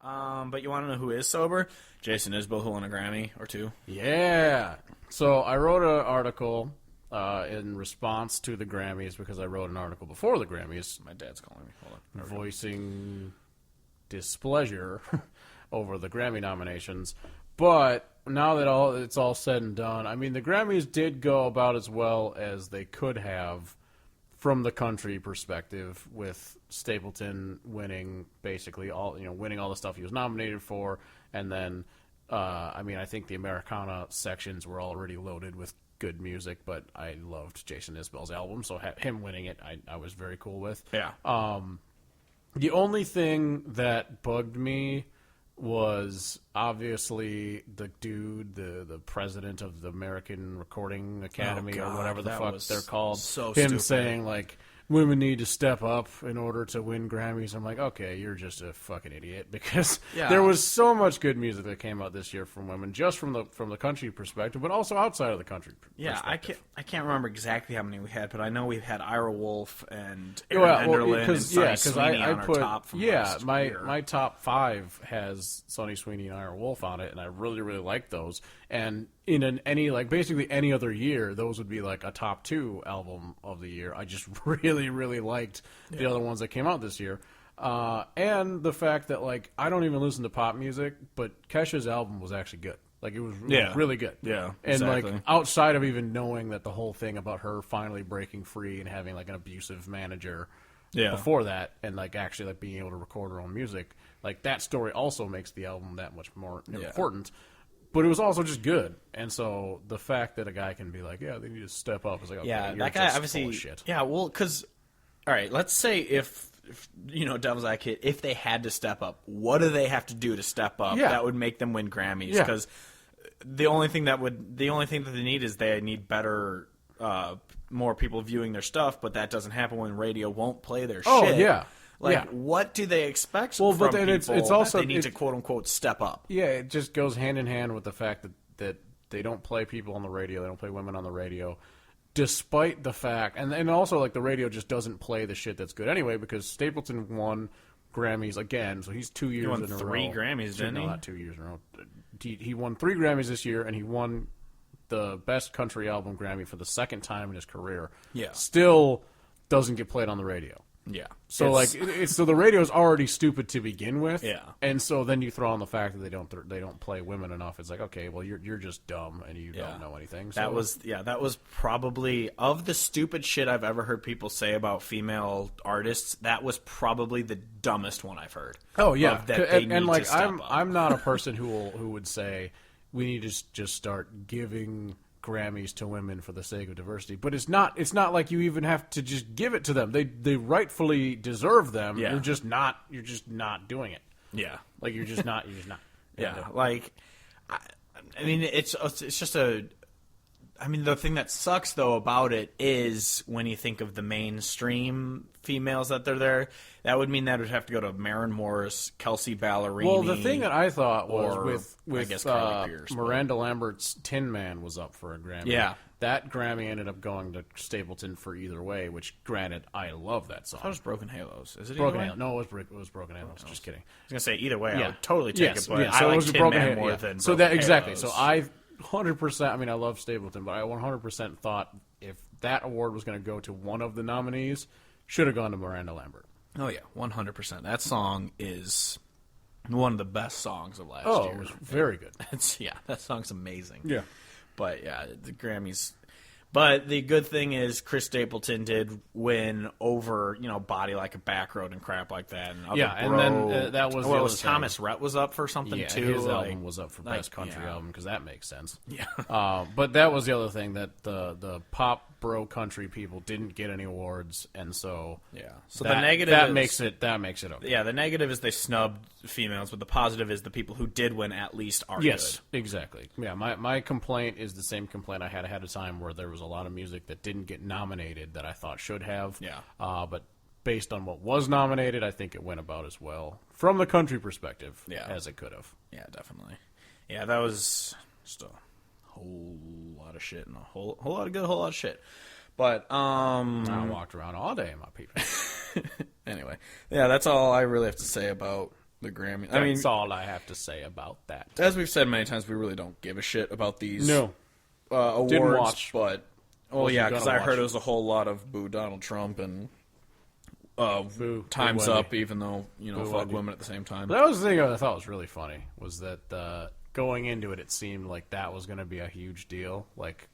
But you want to know who is sober? Jason Isbell, who won a Grammy or two. Yeah. So I wrote an article in response to the Grammys because I wrote an article before the Grammys. My dad's calling me. Hold on. Voicing displeasure over the Grammy nominations. But now that it's all said and done, I mean, the Grammys did go about as well as they could have from the country perspective, with Stapleton winning basically winning all the stuff he was nominated for, and then I think the Americana sections were already loaded with good music, but I loved Jason Isbell's album, so him winning it, I was very cool with. Yeah. The only thing that bugged me was obviously the dude, the president of the American Recording Academy or whatever the fuck they're called. So him stupid. saying like women need to step up in order to win Grammys. I'm like, okay, you're just a fucking idiot, because there was so much good music that came out this year from women, just from the country perspective, but also outside of the country. Yeah, perspective. I can't remember exactly how many we had, but I know we've had Ira Wolf and Erin Enderlin and Sonny Sweeney on our top from last year. My top 5 has Sonny Sweeney and Ira Wolf on it, and I really, really like those. And in basically any other year, those would be like a top 2 album of the year. I just really, really liked the other ones that came out this year. And the fact that, like, I don't even listen to pop music, but Kesha's album was actually good. Like, it was really good. Yeah, and exactly. like, outside of even knowing that the whole thing about her finally breaking free and having like an abusive manager before that, and like actually like being able to record her own music, like that story also makes the album that much more important. But it was also just good, and so the fact that a guy can be like, "Yeah, they need to step up," is like, okay, you're that guy just obviously. full of shit. Yeah, well, because all right, let's say if devil's advocate, if they had to step up, what do they have to do to step up that would make them win Grammys? Because the only thing that they need is they need better, more people viewing their stuff, but that doesn't happen when radio won't play their shit. Oh yeah. Like, what do they expect from but then people it's also, that they need to quote-unquote step up? Yeah, it just goes hand in hand with the fact that they don't play people on the radio, they don't play women on the radio, despite the fact, and also, like, the radio just doesn't play the shit that's good anyway, because Stapleton won Grammys again, so he's 2 years in a row. He won 3 Grammys, didn't he? No, not 2 years in a row. He won 3 Grammys this year, and he won the Best Country Album Grammy for the second time in his career. Yeah. Still doesn't get played on the radio. Yeah. So so the radio's already stupid to begin with. Yeah. And so then you throw on the fact that they don't play women enough. It's like, okay, well you're just dumb and you don't know anything. So. That was probably, of the stupid shit I've ever heard people say about female artists, that was probably the dumbest one I've heard. Oh yeah. And like I'm not a person who would say we need to just start giving Grammys to women for the sake of diversity, but it's not like you even have to just give it to them. They rightfully deserve them. Yeah. You're just not doing it. Yeah. Like you're just not. Yeah. Like, I mean, it's just a. I mean, the thing that sucks though about it is when you think of the mainstream females that they're there, that would mean that would have to go to Maren Morris, Kelsey Ballerini. Well, the thing that I thought was with I guess Carly Pearce, Miranda Lambert's Tin Man was up for a Grammy. Yeah. That Grammy ended up going to Stapleton for Either Way, which, granted, I love that song. How was Broken Halos? Is it Broken Halos? No, it was Broken Halos. Just kidding. I was going to say Either Way, I would totally take it, but so I like it was Tin Broken Man Halos. more than So Broken that exactly. Halos. So I 100%. I mean, I love Stapleton, but I 100% thought if that award was going to go to one of the nominees, should have gone to Miranda Lambert. Oh yeah, 100%. That song is one of the best songs of last year. Oh, it was very good. That song's amazing. Yeah. But yeah, the Grammys. But the good thing is Chris Stapleton did win over, Body Like a Back Road and crap like that. And then that was the other thing. Thomas Rhett was up for something too. His album was up for Best Country Album, because that makes sense. Yeah. But that was the other thing, that the pop bro country people didn't get any awards, and so So the negative makes it okay. Yeah, the negative is they snubbed females, but the positive is the people who did win at least are good. Exactly. Yeah, my complaint is the same complaint I had ahead of time, where there was a lot of music that didn't get nominated that I thought should have. Yeah. But based on what was nominated, I think it went about as well from the country perspective as it could have. Yeah, definitely. Yeah, that was just a whole lot of shit and a whole lot of good, a whole lot of shit. But I walked around all day in my people. Anyway, yeah, that's all I really have to say about the Grammy. That's all I have to say about that. As we've said many times, we really don't give a shit about these awards. Didn't watch. But, because I heard it was a whole lot of boo Donald Trump and boo Time's Wendy. Up, even though, fuck Wendy. women at the same time. That was the thing I thought was really funny, was that going into it seemed like that was going to be a huge deal. Like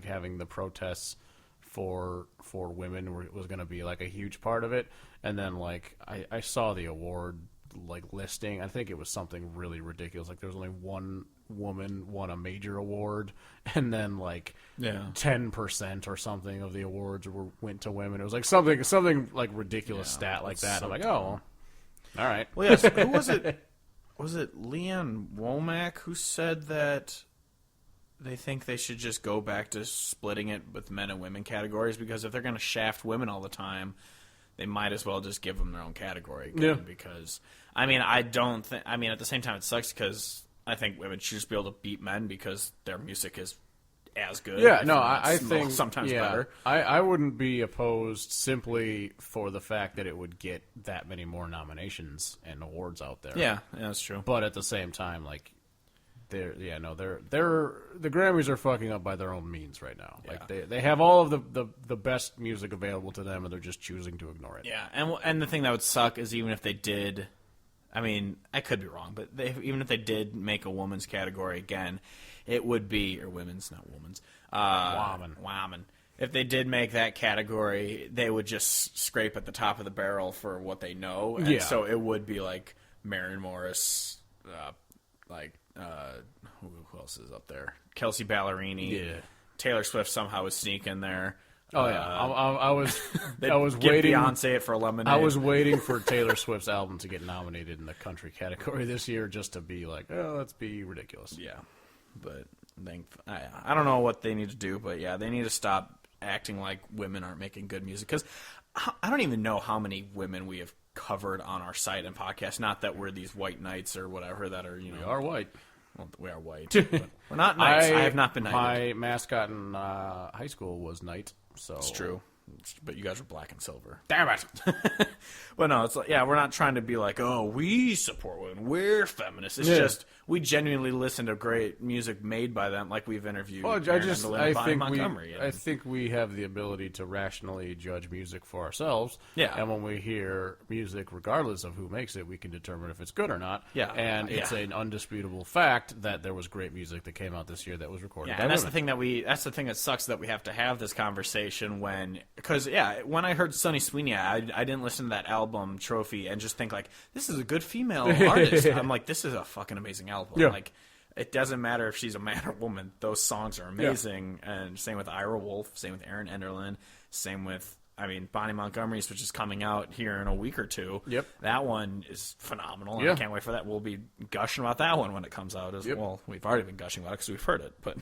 having the protests for women was going to be like a huge part of it. And then like I saw the award like listing. I think it was something really ridiculous. Like there was only one woman won a major award, and then like 10% or something of the awards went to women. It was like something like ridiculous stat like that. So I'm like, oh, all right. Well, yes. Who was it? Was it Leanne Womack who said that they think they should just go back to splitting it with men and women categories, because if they're going to shaft women all the time, they might as well just give them their own category again. Yeah. Because, I don't think... at the same time, it sucks because I think women should just be able to beat men because their music is as good. Yeah, no, I think... Sometimes better. I wouldn't be opposed simply for the fact that it would get that many more nominations and awards out there. Yeah, that's true. But at the same time, like... the Grammys are fucking up by their own means right now. Like they have all of the best music available to them, and they're just choosing to ignore it. Yeah, and the thing that would suck is even if they did, I could be wrong, but even if they did make a woman's category again, it would be, or women's, not woman's, woman. If they did make that category, they would just scrape at the top of the barrel for what they know, and so it would be like Maren Morris, who else is up there? Kelsey Ballerini. Yeah. Taylor Swift somehow was sneaking there. Oh yeah, I was give waiting. Beyonce it for Lemonade. I was waiting for Taylor Swift's album to get nominated in the country category this year, just to be like, oh, let's be ridiculous. Yeah, but I don't know what they need to do, but yeah, they need to stop acting like women aren't making good music, because I don't even know how many women we have covered on our site and podcast. Not that we're these white knights or whatever that are, We are white. Well, we are white. But we're not knights. I have not been knighted. My mascot in high school was knight. So it's true. But you guys are black and silver. Damn it. But no, it's like, we're not trying to be like, oh, we support women, we're feminists. It's just we genuinely listen to great music made by them, like we've interviewed. Well, I think we have the ability to rationally judge music for ourselves. Yeah. And when we hear music, regardless of who makes it, we can determine if it's good or not. Yeah. And it's an undisputable fact that there was great music that came out this year that was recorded by and that's women. the thing that sucks, that we have to have this conversation because when I heard Sunny Sweeney, I didn't listen to that album Trophy and just think like, this is a good female artist. I'm like, this is a fucking amazing album. Yeah. Like, it doesn't matter if she's a man or woman, those songs are amazing. And same with Ira Wolf, same with Erin Enderlin, same with Bonnie Montgomery's, which is coming out here in a week or two. Yep. That one is phenomenal. And I can't wait for that. We'll be gushing about that one when it comes out as well. We've already been gushing about it because we've heard it, but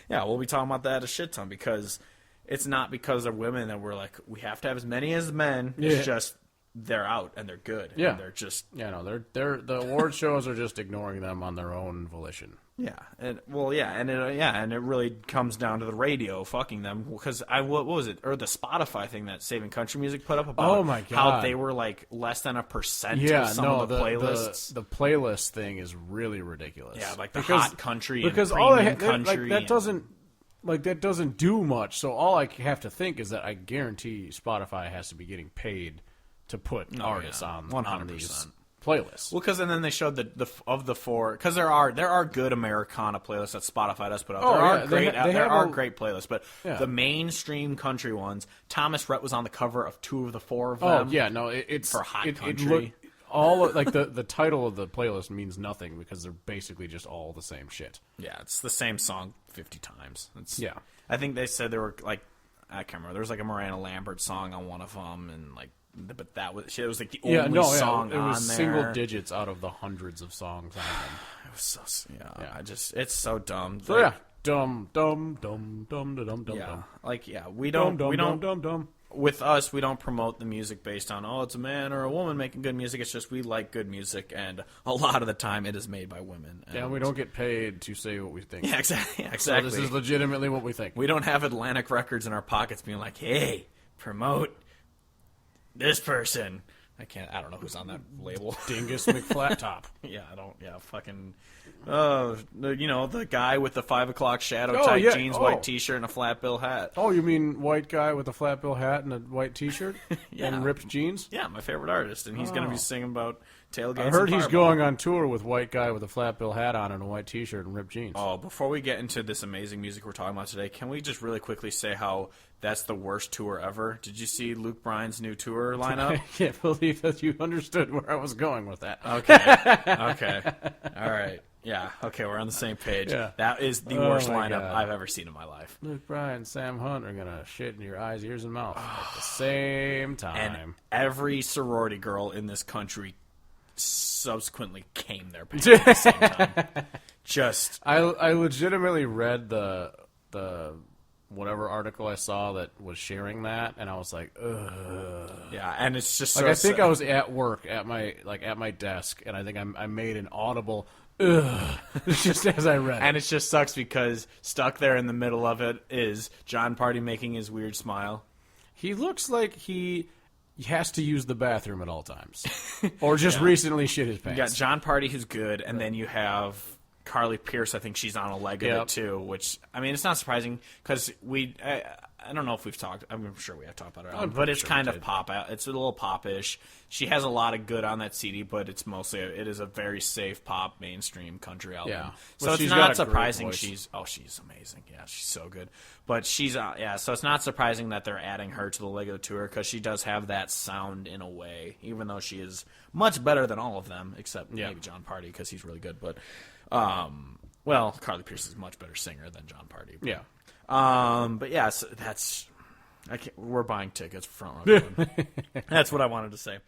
we'll be talking about that a shit ton, because it's not because they're women that we're like, we have to have as many as men. It's just they're out and they're good. Yeah. And they're just... they're the award shows are just ignoring them on their own volition. Yeah. And it really comes down to the radio fucking them, because what was it? Or the Spotify thing that Saving Country Music put up about how they were like less than 1% of some of the playlists. The playlist thing is really ridiculous. Yeah, like hot country because and all premium country. That doesn't do much. So all I have to think is that I guarantee Spotify has to be getting paid to put artists on 100% playlists. Well, because then they showed the four, because there are good Americana playlists that Spotify does put out. There are great playlists, but the mainstream country ones, Thomas Rhett was on the cover of 2 of the 4 of them. Oh yeah, no, it's for hot country. The title of the playlist means nothing because they're basically just all the same shit. Yeah, it's the same song 50 times. Yeah, I think they said there were like, I can't remember. There was like a Miranda Lambert song on one of them, and like. But it was like the only song on there. It was single digits out of the hundreds of songs on them. It was so it's so dumb. So like, dumb. We don't. With us, we don't promote the music based on it's a man or a woman making good music. It's just we like good music, and a lot of the time it is made by women. And we don't get paid to say what we think. Yeah, exactly. So this is legitimately what we think. We don't have Atlantic Records in our pockets being like, hey, promote this person I don't know who's on that label. Dingus McFlattop. Yeah, fucking. The guy with the 5 o'clock shadow tight jeans, white T-shirt, and a flat bill hat. Oh, you mean white guy with a flat bill hat and a white T-shirt and ripped jeans? Yeah, my favorite artist, and he's going to be singing about tailgates. I heard he's going on tour with white guy with a flat bill hat on and a white T-shirt and ripped jeans. Oh, before we get into this amazing music we're talking about today, can we just really quickly say how that's the worst tour ever? Did you see Luke Bryan's new tour lineup? I can't believe that you understood where I was going with that. Okay. All right. Yeah, okay, we're on the same page. Yeah. That is the worst lineup I've ever seen in my life. Luke Bryan and Sam Hunt are going to shit in your eyes, ears, and mouth at the same time. And every sorority girl in this country subsequently came their pants at the same time. I legitimately read the whatever article I saw that was sharing that, and I was like, ugh. Yeah, and it's just I think I was at work at my desk, and I think I made an audible ugh just as I read it. And it just sucks because stuck there in the middle of it is John Party making his weird smile. He looks like he has to use the bathroom at all times, or just recently shit his pants. You got John Party, who's good, and then you have Carly Pearce. I think she's on a leg of it too, which, I mean, it's not surprising because I don't know if we've talked. I'm sure we have talked about it, but it's kind of pop. It's a little pop-ish. She has a lot of good on that CD, but it is a very safe pop mainstream country album. Yeah. So it's not surprising she's amazing. Yeah, she's so good. But so it's not surprising that they're adding her to the leg of the tour because she does have that sound in a way, even though she is much better than all of them, except maybe John Party because he's really good. But Carly Pearce is a much better singer than John Party. Yeah. But yeah, so we're buying tickets for front row. That's what I wanted to say.